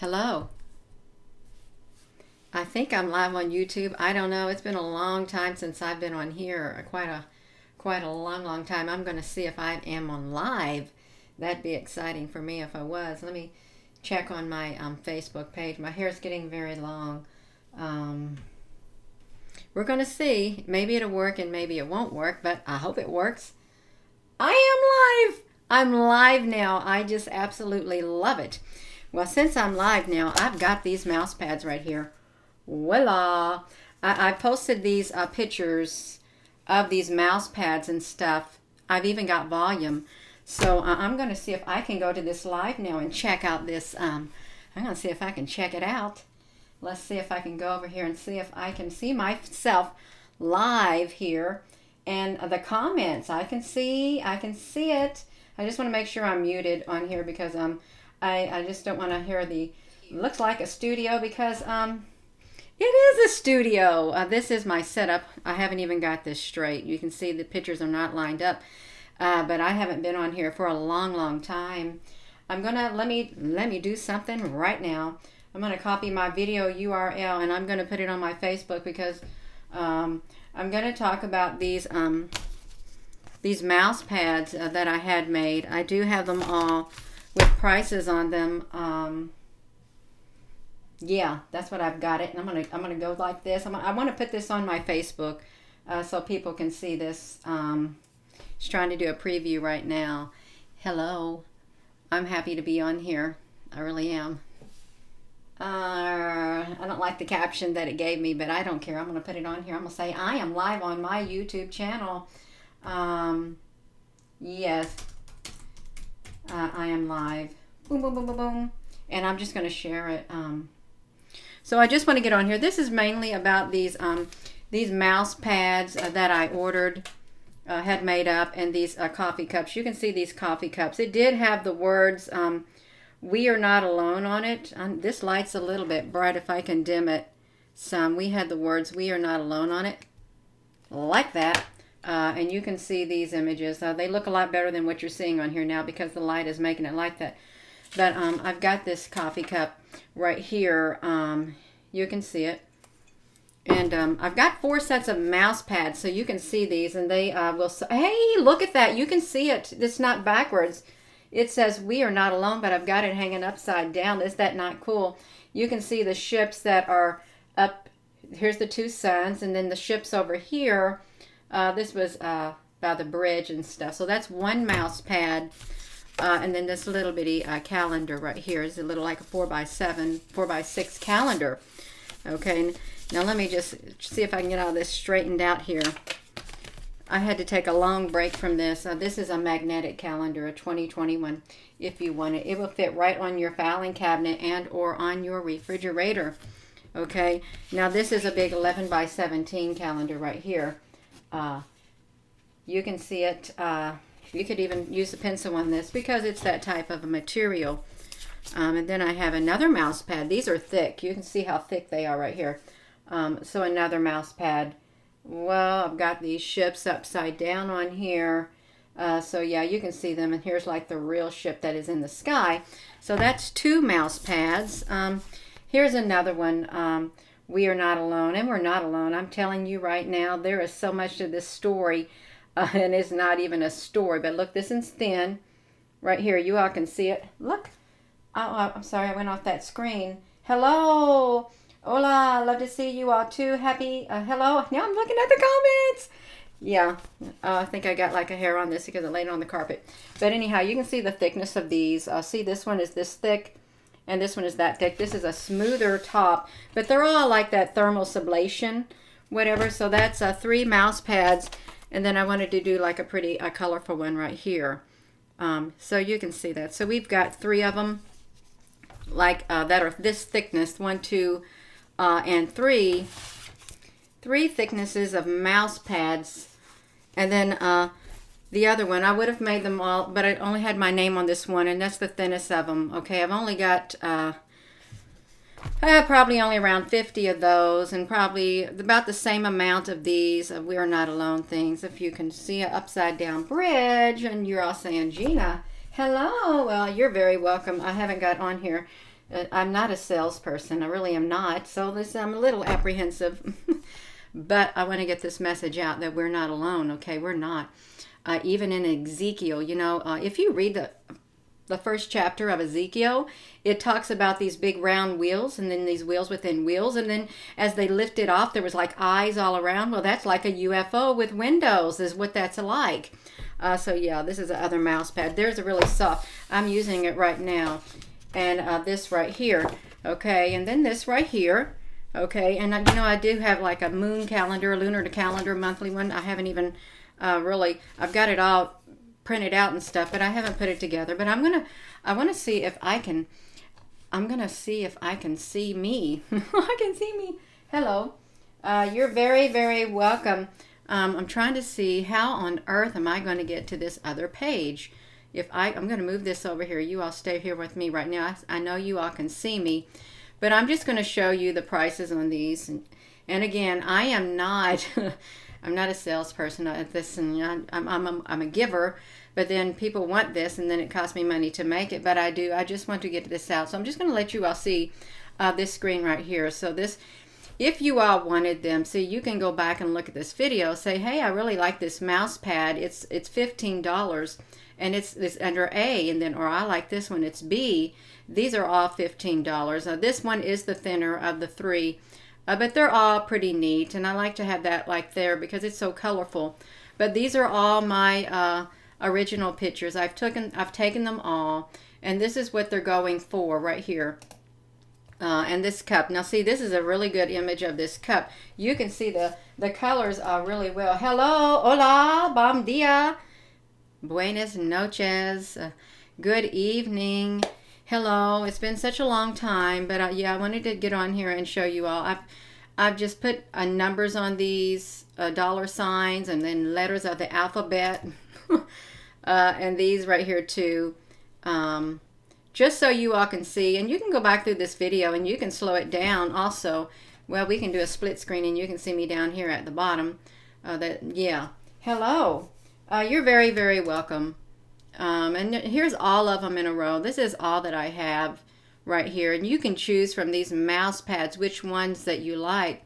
Hello. I think I'm live on YouTube. I don't know. It's been a long time since I've been on here. Quite a long time. I'm going to see if I am on live. That'd be exciting for me if I was. Let me check on my Facebook page. My hair's getting very long. We're going to see. Maybe it'll work and maybe it won't work, but I hope it works. I am live. I'm live now. I just absolutely love it. Well, since I'm live now, I've got these mouse pads right here. Voila! I posted these pictures of these mouse pads and stuff. I've even got volume. So I'm going to see if I can go to this live now and check out this. I'm going to see if I can check it out. Let's see if I can go over here and see if I can see myself live here. And the comments, I can see it. I just want to make sure I'm muted on here because I just don't want to hear the, looks like a studio because it is a studio. This is my setup. I haven't even got this straight. You can see the pictures are not lined up, but I haven't been on here for a long time. I'm gonna, let me do something right now. I'm gonna copy my video URL and I'm gonna put it on my Facebook because I'm gonna talk about these mouse pads that I had made. I do have them all with prices on them. Yeah, that's what I've got it. And I'm gonna go like this. I want to put this on my Facebook so people can see this. Just trying to do a preview right now. Hello, I'm happy to be on here. I really am. I don't like the caption that it gave me, but I don't care. I'm gonna put it on here. I'm gonna say I am live on my YouTube channel. Yes. I am live. Boom, boom, boom, boom, boom. And I'm just going to share it. So I just want to get on here. This is mainly about these mouse pads that I ordered, had made up, and these coffee cups. You can see these coffee cups. It did have the words, "We are not alone" on it. This light's a little bit bright if I can dim it some. We had the words, "We are not alone" on it. Like that. And you can see these images. They look a lot better than what you're seeing on here now because the light is making it like that. But I've got this coffee cup right here. You can see it. And I've got 4 sets of mouse pads, so you can see these. And they will... Hey, look at that. You can see it. It's not backwards. It says, "We are not alone," but I've got it hanging upside down. Is that not cool? You can see the ships that are up. Here's the 2 suns, and then the ships over here. This was by the bridge and stuff. So that's 1 mouse pad. And then this little bitty calendar right here is a little like a 4x7, 4x6 calendar. Okay, now let me just see if I can get all this straightened out here. I had to take a long break from this. This is a magnetic calendar, a 2021, if you want it. It will fit right on your filing cabinet and or on your refrigerator. Okay, now this is a big 11x17 calendar right here. You can see it. You could even use a pencil on this because it's that type of a material. And then I have another mouse pad. These are thick. You can see how thick they are right here. So another mouse pad. Well, I've got these ships upside down on here. So yeah, you can see them. And here's like the real ship that is in the sky. So that's 2 mouse pads. Here's another one. We are not alone, and we're not alone. I'm telling you right now, there is so much to this story, and it's not even a story. But look, this is thin right here. You all can see it. Look. Oh, I'm sorry, I went off that screen. Hello. Hola. Love to see you all too. Happy. Hello. Now I'm looking at the comments. Yeah. I think I got like a hair on this because I laid it on the carpet. But anyhow, you can see the thickness of these. See, this one is this thick. And this one is that thick. This is a smoother top. But they're all like that thermal sublation, whatever. So that's 3 mouse pads. And then I wanted to do like a pretty colorful one right here. So you can see that. So we've got 3 of them like that are this thickness. 1, 2, and 3. 3 thicknesses of mouse pads. And then... the other one, I would have made them all, but I only had my name on this one, and that's the thinnest of them. Okay, I've only got probably only around 50 of those, and probably about the same amount of these We Are Not Alone things. If you can see an upside down bridge, and you're all saying, "Gina, hello." Well, you're very welcome. I haven't got on here I'm not a salesperson. I really am not. So I'm a little apprehensive. But I want to get this message out that we're not alone, okay? We're not. Even in Ezekiel, you know, if you read the first chapter of Ezekiel, it talks about these big round wheels and then these wheels within wheels. And then as they lifted off, there was like eyes all around. Well, that's like a UFO with windows is what that's like. So yeah, this is the other mouse pad. There's a really soft. I'm using it right now. And this right here. Okay, and then this right here. Okay, and you know, I do have like a moon calendar, a lunar calendar, monthly one. I haven't even really, I've got it all printed out and stuff, but I haven't put it together. But I want to see if I can, I'm going to see if I can see me. I can see me. Hello. You're very, very welcome. I'm trying to see how on earth am I going to get to this other page. I'm going to move this over here. You all stay here with me right now. I know you all can see me. But I'm just going to show you the prices on these. And again, I am not, I'm not a salesperson at this, and I'm a giver. But then people want this, and then it costs me money to make it. But I just want to get this out. So I'm just going to let you all see this screen right here. So this, if you all wanted them, so you can go back and look at this video. Say, hey, I really like this mouse pad. It's $15, and it's under A, and then, or I like this one. It's B. These are all $15. This one is the thinner of the three, but they're all pretty neat, and I like to have that like there because it's so colorful. But these are all my original pictures. I've taken them all, and this is what they're going for right here. And this cup. Now see, this is a really good image of this cup. You can see the colors are really well. Hello, hola, bom dia, buenas noches, good evening. Hello, it's been such a long time, but yeah, I wanted to get on here and show you all. I've just put numbers on these, dollar signs, and then letters of the alphabet, and these right here too, just so you all can see. And you can go back through this video and you can slow it down also. Well, we can do a split screen and you can see me down here at the bottom. Yeah. Hello. You're very, very welcome. And here's all of them in a row. This is all that I have right here. And you can choose from these mouse pads which ones that you like.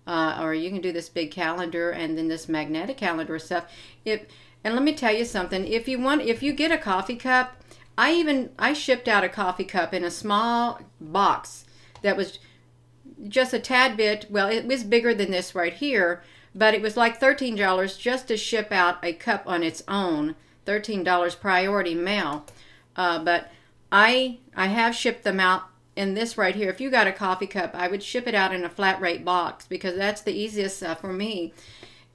Or you can do this big calendar and then this magnetic calendar stuff. And let me tell you something. If you get a coffee cup, I shipped out a coffee cup in a small box that was just a tad bit, well, it was bigger than this right here, but it was like $13 just to ship out a cup on its own. $13 priority mail. But I have shipped them out in this right here. If you got a coffee cup, I would ship it out in a flat rate box because that's the easiest for me.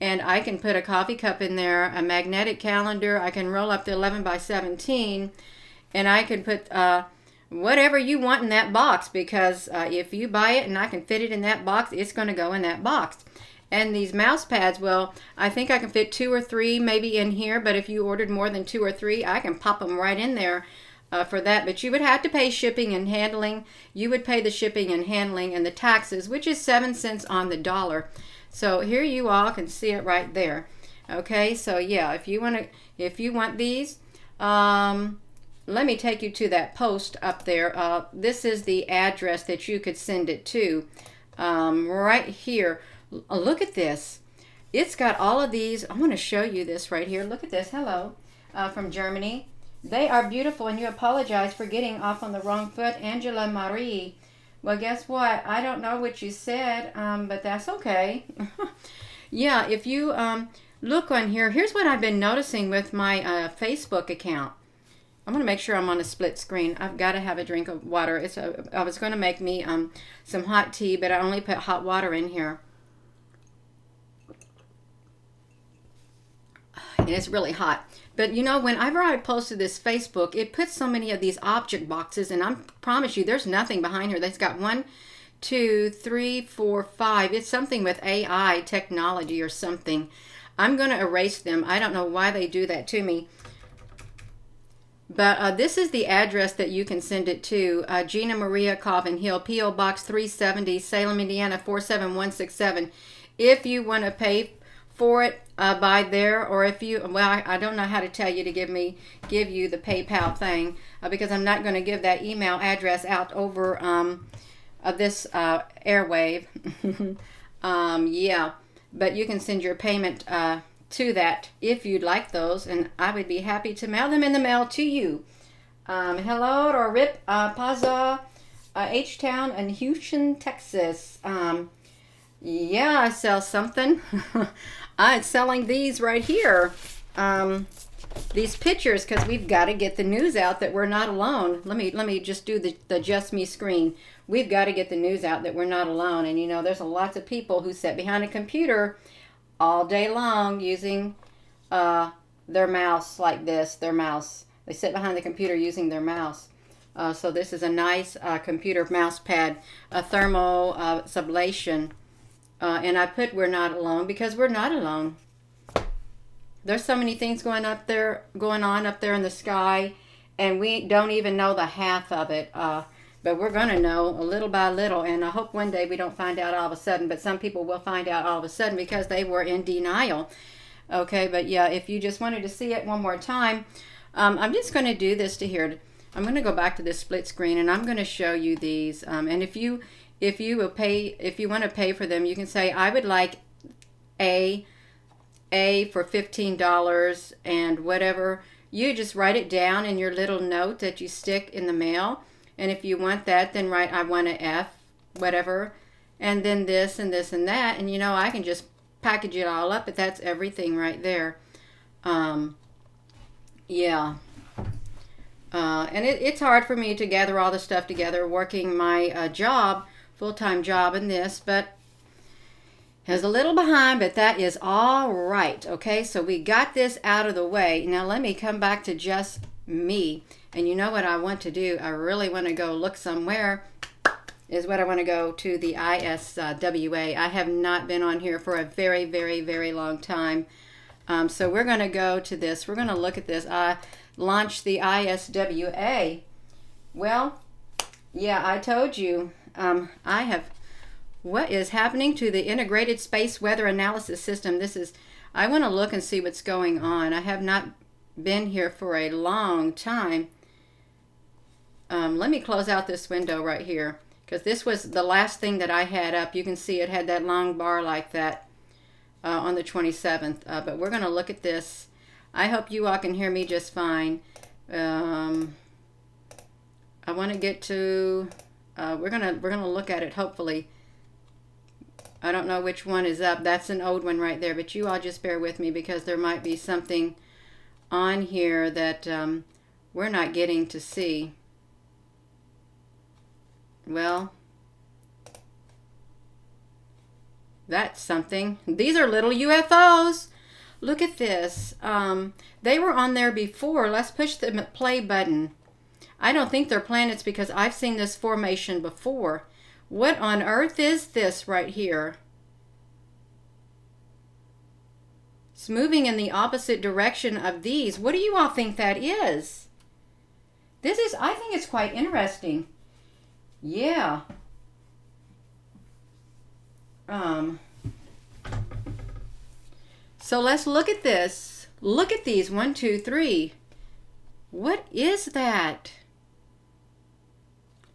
And I can put a coffee cup in there, a magnetic calendar. I can roll up the 11 by 17, and I can put whatever you want in that box because if you buy it and I can fit it in that box, it's going to go in that box. And these mouse pads, well, I think I can fit 2 or 3 maybe in here, but if you ordered more than 2 or 3, I can pop them right in there for that. But you would have to pay shipping and handling. You would pay the shipping and handling and the taxes, which is 7 cents on the dollar. So here you all can see it right there. Okay, so yeah, if you want these, let me take you to that post up there. This is the address that you could send it to right here. Look at this. It's got all of these. I want to show you this right here. Look at this. Hello, from Germany. They are beautiful, and you apologize for getting off on the wrong foot. Angela Marie. Well, guess what? I don't know what you said, but that's okay. Yeah, if you look on here, here's what I've been noticing with my Facebook account. I'm going to make sure I'm on a split screen. I've got to have a drink of water. I was going to make me some hot tea, but I only put hot water in here. And it's really hot. But you know, whenever I posted this Facebook, it puts so many of these object boxes, and I promise you there's nothing behind here. That's got 1, 2, 3, 4, 5. It's something with AI technology or something. I'm going to erase them. I don't know why they do that to me. But this is the address that you can send it to. Gina Maria Colvin Hill, P.O. Box 370, Salem, Indiana 47167. If you want to pay for it by there, or if you, well, I don't know how to tell you to give you the PayPal thing because I'm not going to give that email address out over this airwave. Yeah, but you can send your payment to that if you'd like those, and I would be happy to mail them in the mail to you. Hello to Rip Paza, H-Town in Houston, Texas. Yeah, I sell something. I'm selling these right here. These pictures, because we've got to get the news out that we're not alone. Let me just do the just me screen. We've got to get the news out that we're not alone. And you know, there's lots of people who sit behind a computer all day long using their mouse like this, their mouse. They sit behind the computer using their mouse. So this is a nice computer mouse pad, a thermo sublation. And I put we're not alone because we're not alone. There's so many things going on up there in the sky, and we don't even know the half of it. But we're going to know a little by little, and I hope one day we don't find out all of a sudden, but some people will find out all of a sudden because they were in denial. Okay, but yeah, if you just wanted to see it one more time, I'm just going to do this to here. I'm going to go back to this split screen, and I'm going to show you these. And if you want to pay for them, you can say, I would like A for $15 and whatever. You just write it down in your little note that you stick in the mail. And if you want that, then write I want an F, whatever. And then this and this and that. And you know, I can just package it all up, but that's everything right there. Yeah. And it's hard for me to gather all the stuff together working my job, full-time job in this, but is a little behind, but that is all right. Okay, so we got this out of the way. Now let me come back to just me. And you know what I want to do? I really want to go look somewhere. Is what I want to go to the ISWA. I have not been on here for a very, very, very long time. So we're going to go to this. We're going to look at this. I launched the ISWA. Well, yeah, I told you. What is happening to the Integrated Space Weather Analysis System? I want to look and see what's going on. I have not been here for a long time. Let me close out this window right here, because this was the last thing that I had up. You can see it had that long bar like that on the 27th. But we're going to look at this. I hope you all can hear me just fine. I want to get to. We're gonna look at it. Hopefully, I don't know which one is up. That's an old one right there. But you all just bear with me because there might be something on here that we're not getting to see. Well, that's something. These are little UFOs. Look at this. They were on there before. Let's push the play button. I don't think they're planets because I've seen this formation before. What on earth is this right here? It's moving in the opposite direction of these. What do you all think that is? I think it's quite interesting. Yeah. So let's look at this. Look at these. 1, 2, 3. What is that?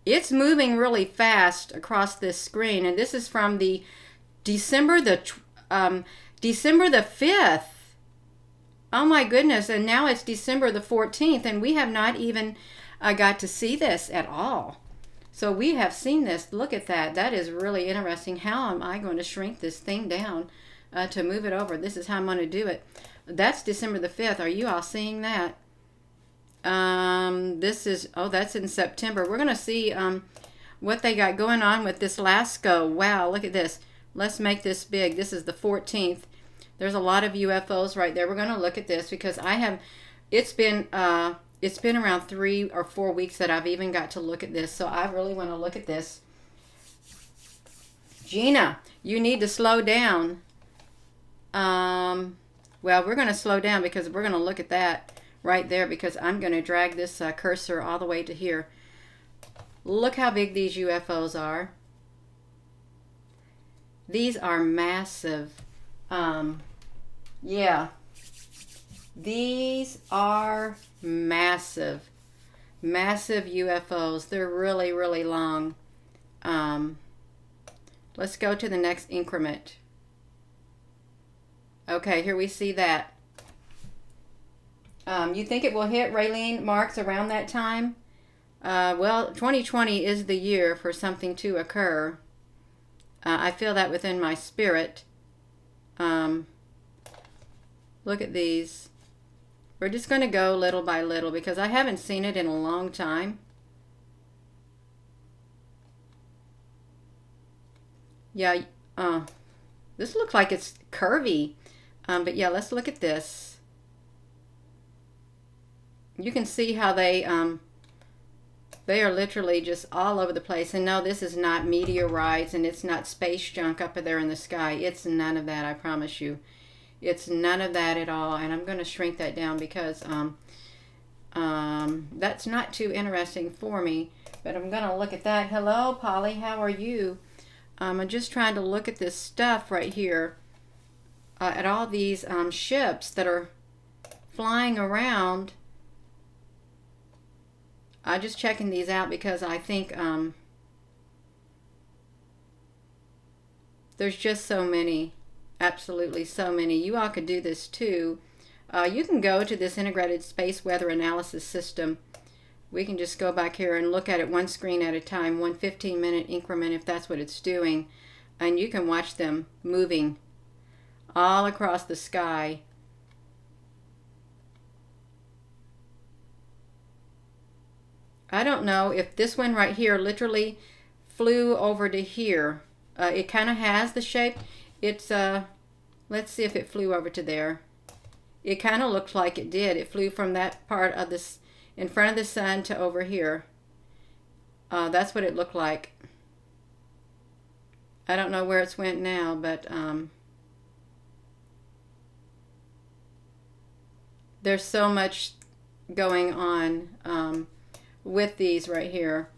It's moving really fast across this screen, and this is from the December the 5th. Oh my goodness, and now it's December the 14th, and we have not even got to see this at all. So we have seen this. Look at that. That is really interesting. How am I going to shrink this thing down to move it over? This is how I'm going to do it. That's December the 5th. Are you all seeing that? That's in September. We're going to see what they got going on with this LASCO. Wow, look at this. Let's make this big. This is the 14th. There's a lot of UFOs right there. We're going to look at this because it's been around 3 or 4 weeks that I've even got to look at this. So I really want to look at this. Gina, you need to slow down. Well, we're going to slow down because we're going to look at that right there because I'm going to drag this cursor all the way to here. Look how big these UFOs are. These are massive. Yeah, these are massive, massive UFOs. They're really, really long. Um, let's go to the next increment. Okay, here we see that. You think it will hit Raylene marks around that time? Well, 2020 is the year for something to occur. I feel that within my spirit. Look at these. We're just going to go little by little because I haven't seen it in a long time. Yeah, this looks like it's curvy. But yeah, let's look at this. You can see how they are literally just all over the place. And no, this is not meteorites and it's not space junk up there in the sky. It's none of that, I promise you. It's none of that at all. And I'm going to shrink that down because that's not too interesting for me. But I'm going to look at that. Hello, Polly. How are you? I'm just trying to look at this stuff right here. At all these ships that are flying around. I'm just checking these out because I think there's just so many. Absolutely so many. You all could do this too. You can go to this integrated space weather analysis system. We can just go back here and look at it one screen at a time, one 15-minute increment if that's what it's doing. And you can watch them moving all across the sky. I don't know if this one right here literally flew over to here. It kind of has the shape. It's, let's see if it flew over to there. It kind of looks like it did. It flew from that part of this, in front of the sun to over here. That's what it looked like. I don't know where it's went now, but there's so much going on with these right here.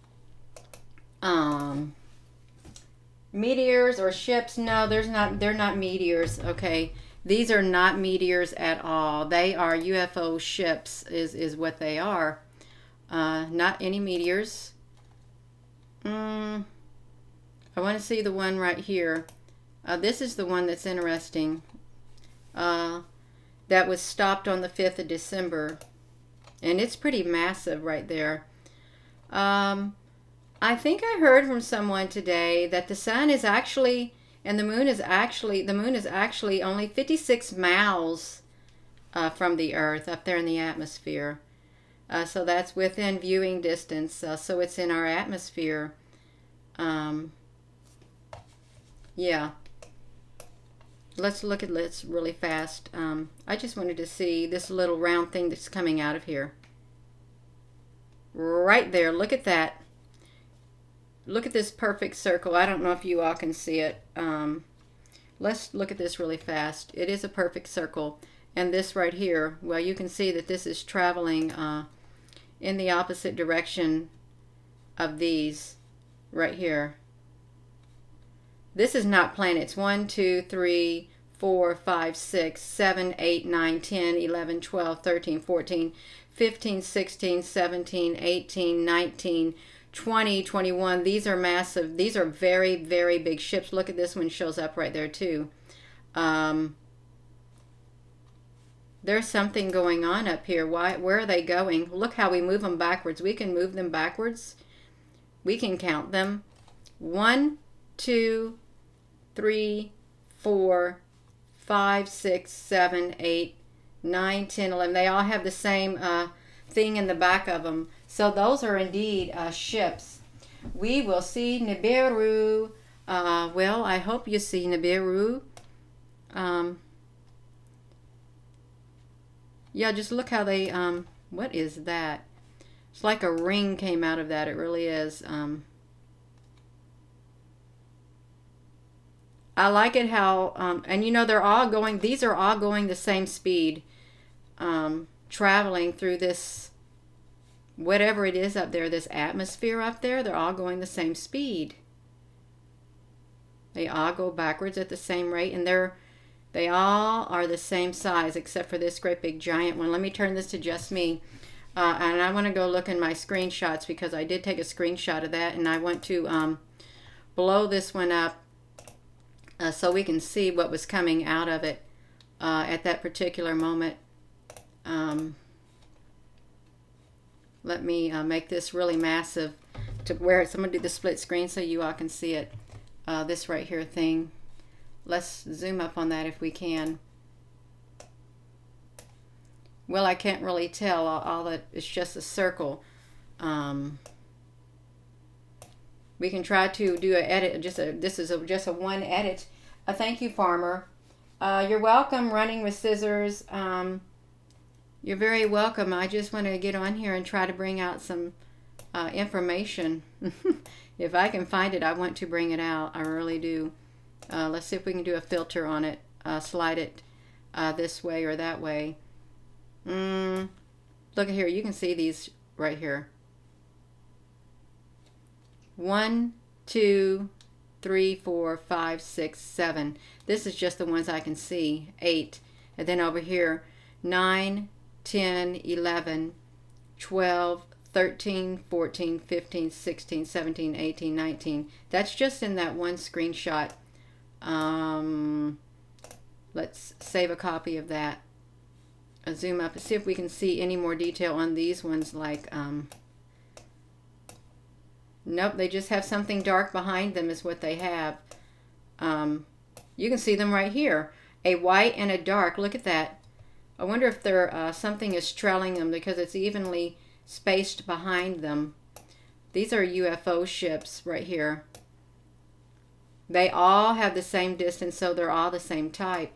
Meteors or ships? No, they're not meteors. Okay, these are not meteors at all. They are UFO ships. Is what they are. Not any meteors. I want to see the one right here. This is the one that's interesting. That was stopped on the 5th of December, and it's pretty massive right there. I think I heard from someone today that the sun is actually, and the moon is actually only 56 miles from the Earth up there in the atmosphere. So that's within viewing distance. So it's in our atmosphere. Yeah. Let's look at this really fast. I just wanted to see this little round thing that's coming out of here. Right there. Look at that. Look at this perfect circle. I don't know if you all can see it. Let's look at this really fast. It is a perfect circle. And this right here, well, you can see that this is traveling in the opposite direction of these right here. This is not planets. 1, 2, 3, 4, 5, 6, 7, 8, 9, 10, 11, 12, 13, 14, 15, 16, 17, 18, 19, 20, 21. These are massive. These are very, very big ships. Look at this one, shows up right there too. There's something going on up here. Where are they going? Look how we move them backwards. We can move them backwards. We can count them. 1, 2, 3, 4, 5, 6, 7, 8, 9, 10, 11. They all have the same thing in the back of them. So those are indeed ships. We will see Nibiru. Well, I hope you see Nibiru. Yeah, just look how they, what is that? It's like a ring came out of that. It really is. I like it how, and you know, they're all going, these are all going the same speed, traveling through this, whatever it is up there, this atmosphere up there, they're all going the same speed. They all go backwards at the same rate, and they're They all are the same size except for this great big giant one. Let me turn this to just me. And I want to go look in my screenshots because I did take a screenshot of that, and I want to blow this one up so we can see what was coming out of it at that particular moment. Let me make this really massive to where it's, I'm going to do the split screen so you all can see it. This right here thing. Let's zoom up on that if we can. Well, I can't really tell. All that it's just a circle. We can try to do an edit. This is just a one edit. Thank you, Farmer. You're welcome. Running with Scissors. You're very welcome. I just want to get on here and try to bring out some information. If I can find it, I want to bring it out. I really do. Let's see if we can do a filter on it. Slide it this way or that way. Look at here. You can see these right here. 1, 2, 3, 4, 5, 6, 7. This is just the ones I can see. 8. And then over here, 9, 10, 11, 12, 13, 14, 15, 16, 17, 18, 19. That's just in that one screenshot. Let's save a copy of that. Zoom up and see if we can see any more detail on these ones. Like, nope, they just have something dark behind them is what they have. You can see them right here. A white and a dark. Look at that. I wonder if they're, something is trailing them because it's evenly spaced behind them. These are UFO ships right here. They all have the same distance, so they're all the same type.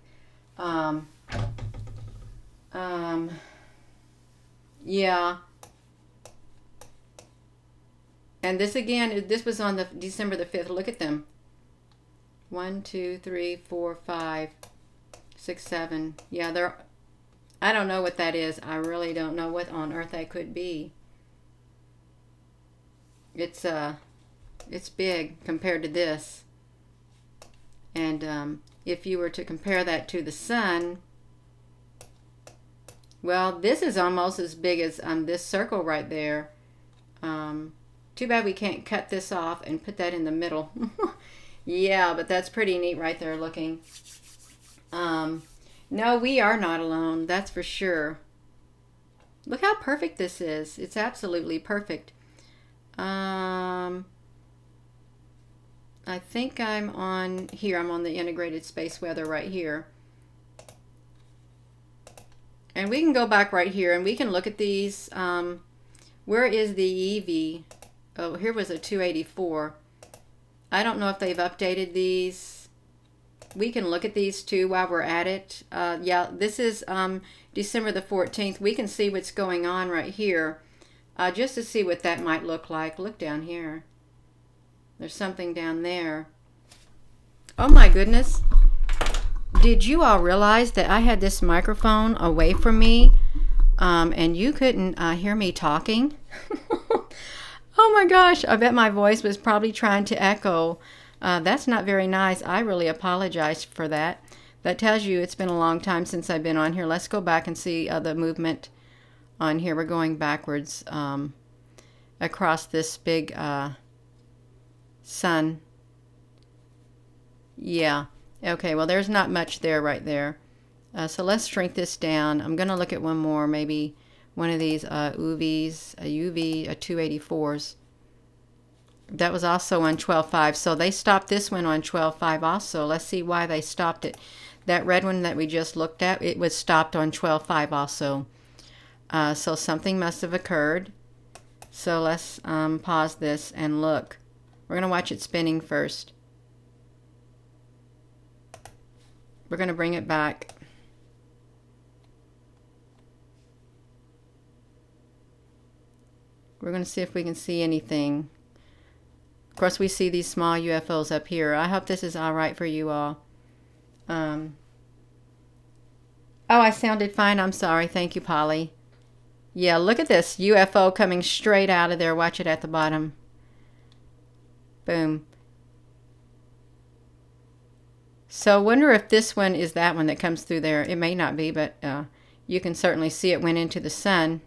Yeah. And this again, this was on the December the 5th. Look at them. 1, 2, 3, 4, 5, 6, 7. Yeah, they're, I don't know what that is. I really don't know what on earth that could be. It's big compared to this. And if you were to compare that to the sun, well, this is almost as big as this circle right there. Too bad we can't cut this off and put that in the middle. Yeah, but that's pretty neat right there looking. No, we are not alone. That's for sure. Look how perfect this is. It's absolutely perfect. I think I'm on here. I'm on the integrated space weather right here. And we can go back right here and we can look at these. Where is the EV? Oh, here was a 284. I don't know if they've updated these. We can look at these too while we're at it. Yeah, this is December the 14th. We can see what's going on right here. Just to see what that might look like. Look down here. There's something down there. Oh my goodness. Did you all realize that I had this microphone away from me and you couldn't hear me talking? Oh my gosh, I bet my voice was probably trying to echo. That's not very nice. I really apologize for that. That tells you it's been a long time since I've been on here. Let's go back and see the movement on here. We're going backwards across this big sun. Yeah. Okay, well there's not much there right there. So let's shrink this down. I'm going to look at one more, maybe one of these UVs, a 284s. That was also on 12.5. So they stopped this one on 12.5 also. Let's see why they stopped it. That red one that we just looked at, it was stopped on 12.5 also. So something must have occurred. So let's pause this and look. We're going to watch it spinning first. We're going to bring it back. We're going to see if we can see anything. Of course, we see these small UFOs up here. I hope this is all right for you all. Oh, I sounded fine. I'm sorry. Thank you, Polly. Yeah, look at this UFO coming straight out of there. Watch it at the bottom. Boom. So I wonder if this one is that one that comes through there. It may not be, but you can certainly see it went into the sun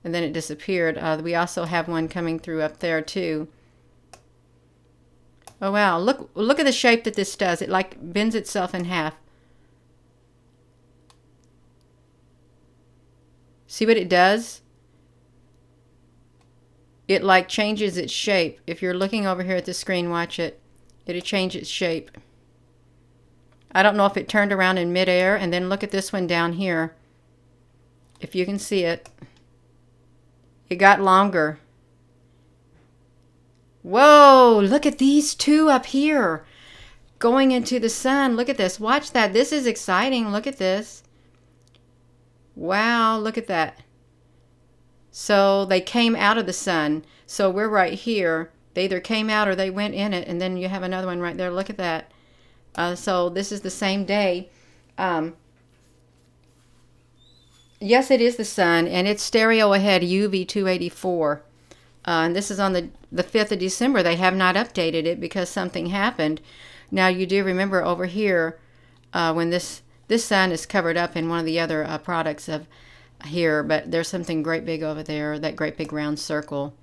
and then it disappeared. We also have one coming through up there too. Oh wow, look at the shape that this does. It like bends itself in half. See what it does? It like changes its shape. If you're looking over here at the screen, watch it. It'll change its shape. I don't know if it turned around in midair, and then look at this one down here. If you can see it. It got longer. Whoa, look at these two up here going into the sun. Look at this. Watch that. This is exciting. Look at this. Wow, look at that. So they came out of the sun. So we're right here. They either came out or they went in it, and then you have another one right there. Look at that. So this is the same day. Yes, it is the sun, and it's stereo ahead UV 284. And this is on the 5th of December. They have not updated it because something happened. Now you do remember over here when this sun is covered up in one of the other products of here, but there's something great big over there, that great big round circle.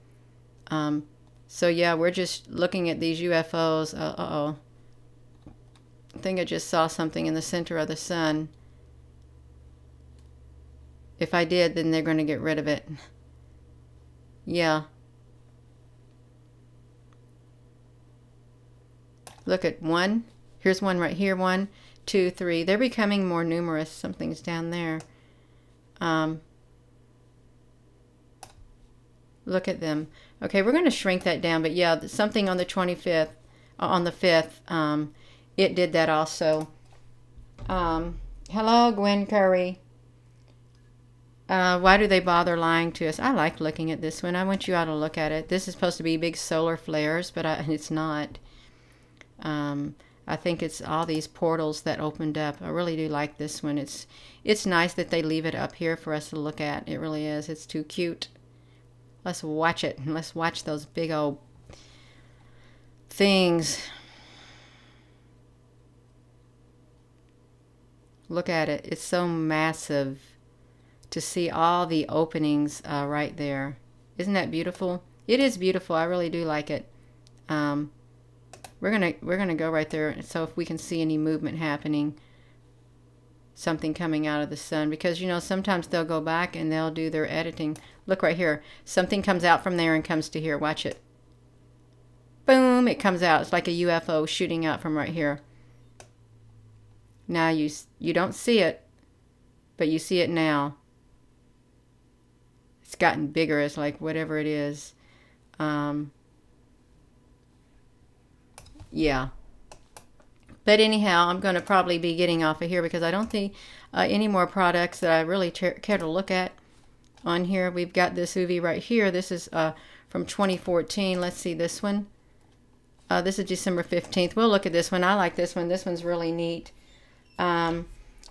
So yeah, we're just looking at these UFOs. Uh-oh. I think I just saw something in the center of the sun. If I did, then they're going to get rid of it. Yeah. Look at one. Here's one right here. 1, 2, 3. They're becoming more numerous. Something's down there. Look at them. Okay, we're going to shrink that down. But yeah, something on the 25th, on the 5th, it did that also. Hello, Gwen Curry. Why do they bother lying to us? I like looking at this one. I want you all to look at it. This is supposed to be big solar flares, but it's not. I think it's all these portals that opened up. I really do like this one. It's nice that they leave it up here for us to look at. It really is. It's too cute. Let's watch it. Let's watch those big old things. Look at it. It's so massive to see all the openings right there. Isn't that beautiful? It is beautiful. I really do like it. We're gonna go right there. So if we can see any movement happening, something coming out of the sun, because you know sometimes they'll go back and they'll do their editing. Look right here. Something comes out from there and comes to here. Watch it. Boom! It comes out. It's like a UFO shooting out from right here. Now you don't see it, but you see it now. It's gotten bigger. It's like whatever it is. Yeah. But anyhow, I'm going to probably be getting off of here because I don't think any more products that I really care to look at on here. We've got this UV right here. This is from 2014. Let's see this one. This is December 15th. We'll look at this one. I like this one. This one's really neat.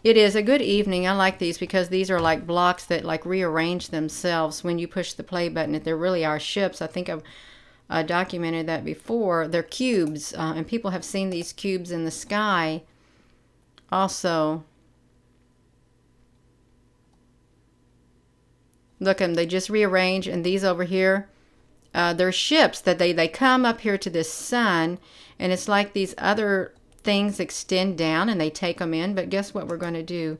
It is a good evening. I like these because these are like blocks that like rearrange themselves when you push the play button. There really are ships. I think I've documented that before. They're cubes, and people have seen these cubes in the sky also. Look at them. They just rearrange, and these over here, they're ships that they come up here to this sun, and it's like these other things extend down and they take them in. But guess what we're going to do?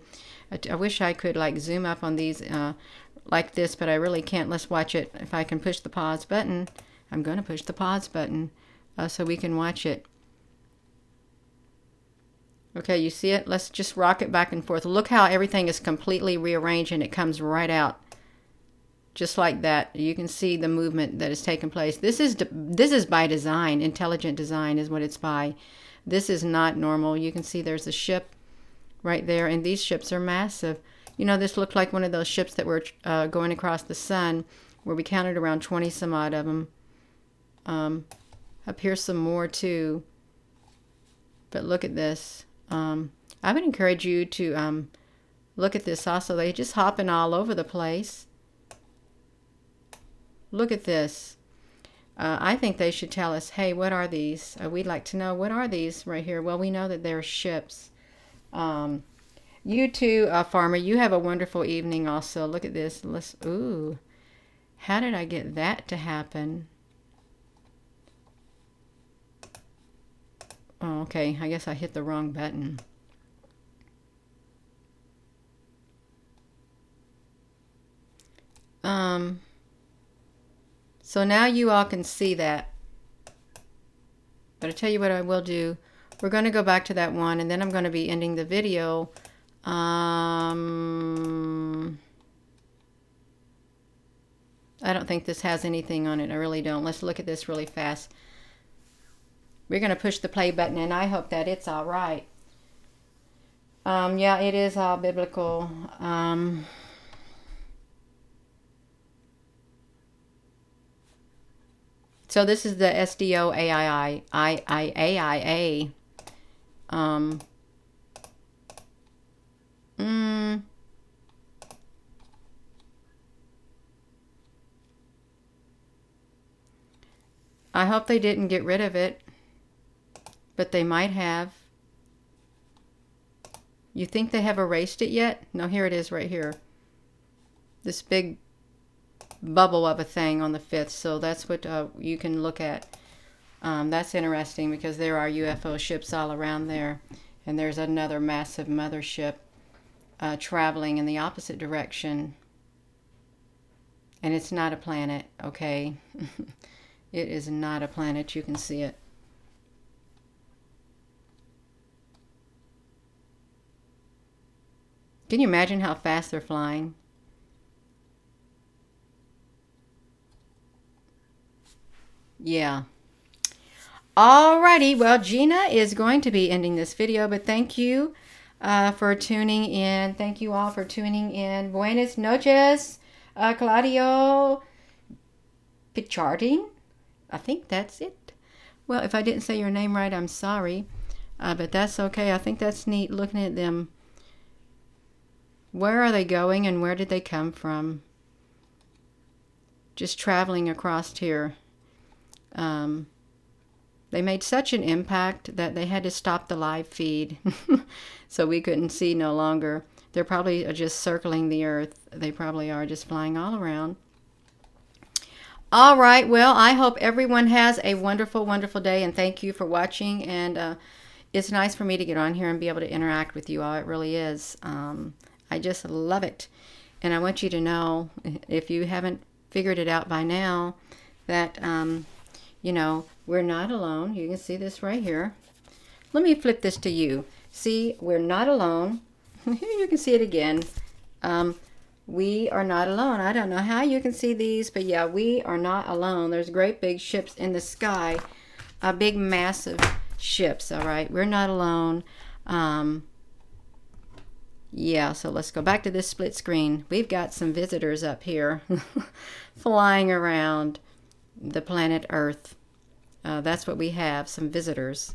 I wish I could like zoom up on these like this, but I really can't. Let's watch it. If I can push the pause button, I'm going to push the pause button so we can watch it. Okay, you see it? Let's just rock it back and forth. Look how everything is completely rearranged and it comes right out. Just like that. You can see the movement that is taking place. This is by design. Intelligent design is what it's by. This is not normal. You can see there's a ship right there, and these ships are massive. You know, this looked like one of those ships that were going across the sun, where we counted around 20 some odd of them. Up here's some more too. But look at this. I would encourage you to look at this also. They're just hopping all over the place. Look at this. I think they should tell us, hey, what are these? We'd like to know, what are these right here? Well, we know that they're ships. You too, Farmer, you have a wonderful evening also. Look at this. Ooh, how did I get that to happen? Oh, okay, I guess I hit the wrong button. So now you all can see that. But I tell you what I will do. We're going to go back to that one, and then I'm going to be ending the video. I don't think this has anything on it. I really don't. Let's look at this really fast. We're going to push the play button, and I hope that it's all right. Yeah, it is all biblical. So this is the SDO AIA. I hope they didn't get rid of it, but they might have. You think they have erased it yet? No, here it is right here. This big bubble of a thing on the 5th. So that's what you can look at. That's interesting because there are UFO ships all around there. And there's another massive mothership traveling in the opposite direction. And it's not a planet, okay? It is not a planet. You can see it. Can you imagine how fast they're flying? Yeah. Alrighty, well, Gina is going to be ending this video, but thank you for tuning in. Thank you all for tuning in. Buenas noches, Claudio Pichardi. I think that's it. Well, if I didn't say your name right, I'm sorry, but that's okay. I think that's neat looking at them. Where are they going and where did they come from? Just traveling across here. They made such an impact that they had to stop the live feed so we couldn't see no longer. They're probably just circling the earth. They probably are just flying all around. All right, well, I hope everyone has a wonderful, wonderful day, and thank you for watching. And it's nice for me to get on here and be able to interact with you all. It really is. I just love it. And I want you to know, if you haven't figured it out by now, that you know, we're not alone. You can see this right here. Let me flip this to you. See, we're not alone. You can see it again. We are not alone. I don't know how you can see these, but yeah, we are not alone. There's great big ships in the sky. Big, massive ships, all right? We're not alone. Yeah, so let's go back to this split screen. We've got some visitors up here flying around the planet Earth. That's what we have, some visitors.